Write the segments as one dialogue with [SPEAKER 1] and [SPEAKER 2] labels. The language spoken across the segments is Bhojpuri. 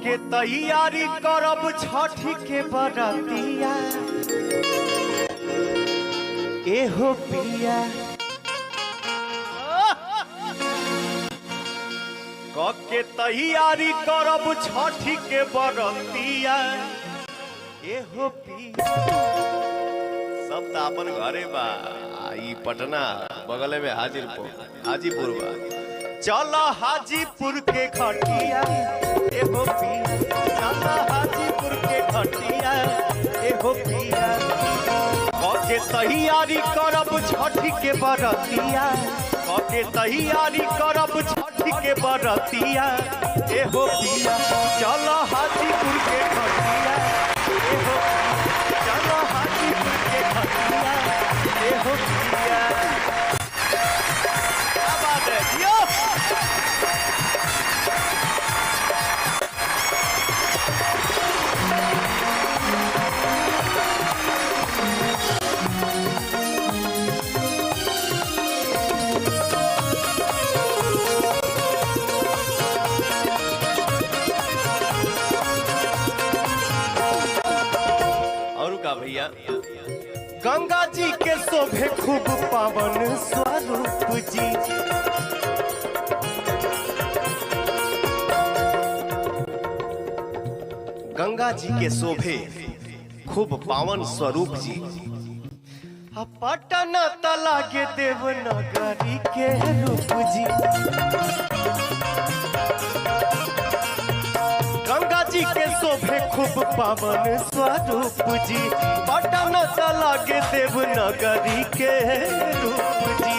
[SPEAKER 1] के तैयारी करब छठी के बरतिया एहो पिया के तैयारी करब छठी के बरतिया एहो पिया सब तो अपन घरे बा ई पटना बगल में हाजीपुर बा चलो हाजीपुर के खटिया एहो पिया चलो हाजीपुर के खटिया एहो पिया के तैयारी करब छठी के बरतिया के तैयारी करब छठी के बरतिया एहो पिया चलो हाजीपुर के खटिया एहो चलो हाजीपुर के खटिया एहो पिया क्या बात है जियो भैया गंगा जी के शोभे खूब पावन स्वरूप जी गंगा जी के शोभे खूब पावन स्वरूप जी पटन तला के देवनगरी के रूप जी गंगा जी के शोभे खूब पावन स्वरूप जी पटन तला के देवनगरी के रूप जी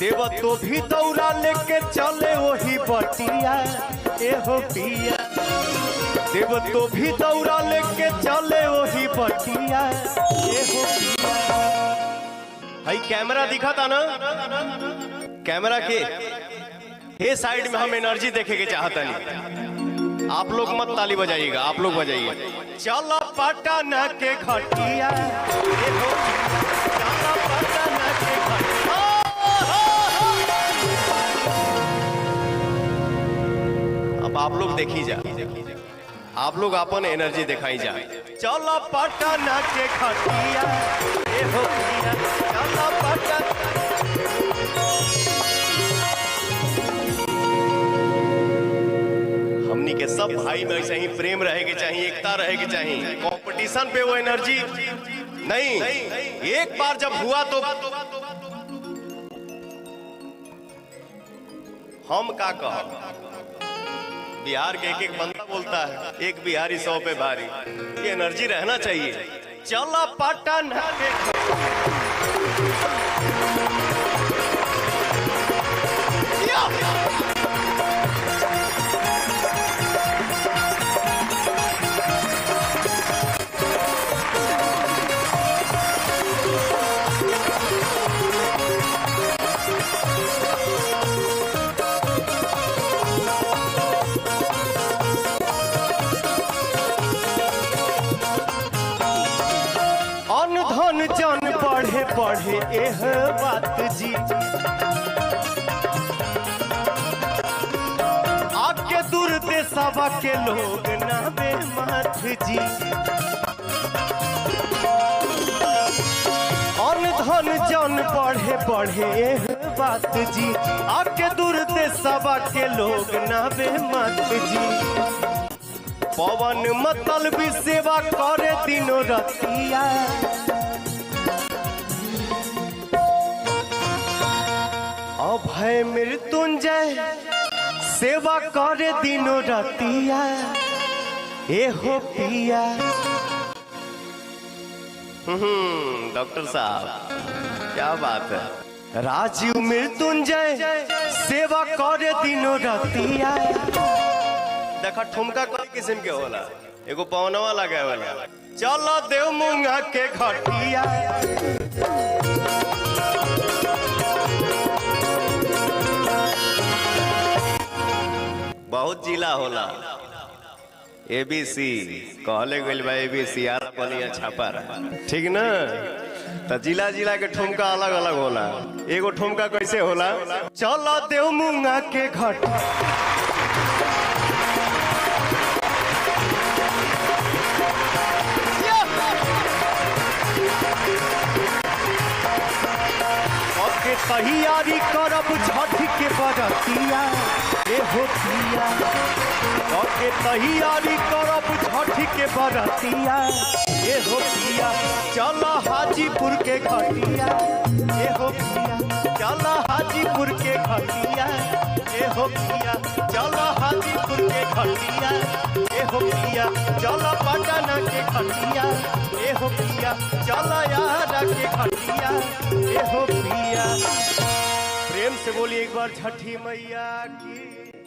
[SPEAKER 1] देव तो भी दौड़ा लेके चले वही बटिया एहो पिया देव तो भी दौड़ा लेके चले वही बटिया एहो पिया भाई कैमरा दिखा था ना कैमरा के ये साइड में हम एनर्जी देखे के चाहता नहीं आप लोग मत ताली बजाइएगा आप लोग बजाइए चलो पटना के खटिया चलो पटना के खटिया अब आप लोग देखी जा आप लोग अपन एनर्जी दिखाई जा चलो पटना के खटिया एहो पिया चलो पटना हमनी के सब भाई में ऐसे ही प्रेम रहे के चाहिए एकता रहे के चाहिए कंपटीशन पे वो एनर्जी नहीं एक बार जब हुआ तो हम का कह बिहार के एक बंदा बोलता है एक बिहारी 100 पे भारी ये एनर्जी रहना चाहिए चलो पटना के जन पढ़े पढ़े एह बात जी आपके दूर देशवा के लोग नाबे माथ जी अन धन जन पढ़े पढ़े एह बात जी आपके दूर देशवा के लोग नाबे माथ जी पवन मतलबी सेवा करे दिनों रतिया अभय मृत्युंजय सेवा करे दिनों रतिया एहो पिया डॉक्टर साहब क्या बात है राजीव मृत्युंजय सेवा करे दिनों रतिया देखा ठुमका कोई किस्म के होला एगो पवनवा लगे वाला चलो देव मुंगा के खटिया बहुत जिला होला एबीसी कहले गइल बा एबीसी यार बनिया छापा ठीक ना तो जिला जिला के ठुमका अलग अलग होला एगो ठुमका कैसे होला चलो देव मुंगा के घट तैयारी करब छठ के बरतिया ए हो पिया के तैयारी करब छठ के बरतिया ए हो पिया चल हाजीपुर के घटिया ए हो पिया चल हाजीपुर के घटिया ए हो पिया चल हाजीपुर के घटिया ए हो पिया चल पटना के घटिया ए हो पिया चल यारा के घटिया ए हो पिया। प्रेम से बोलिए एक बार छठी मैया की।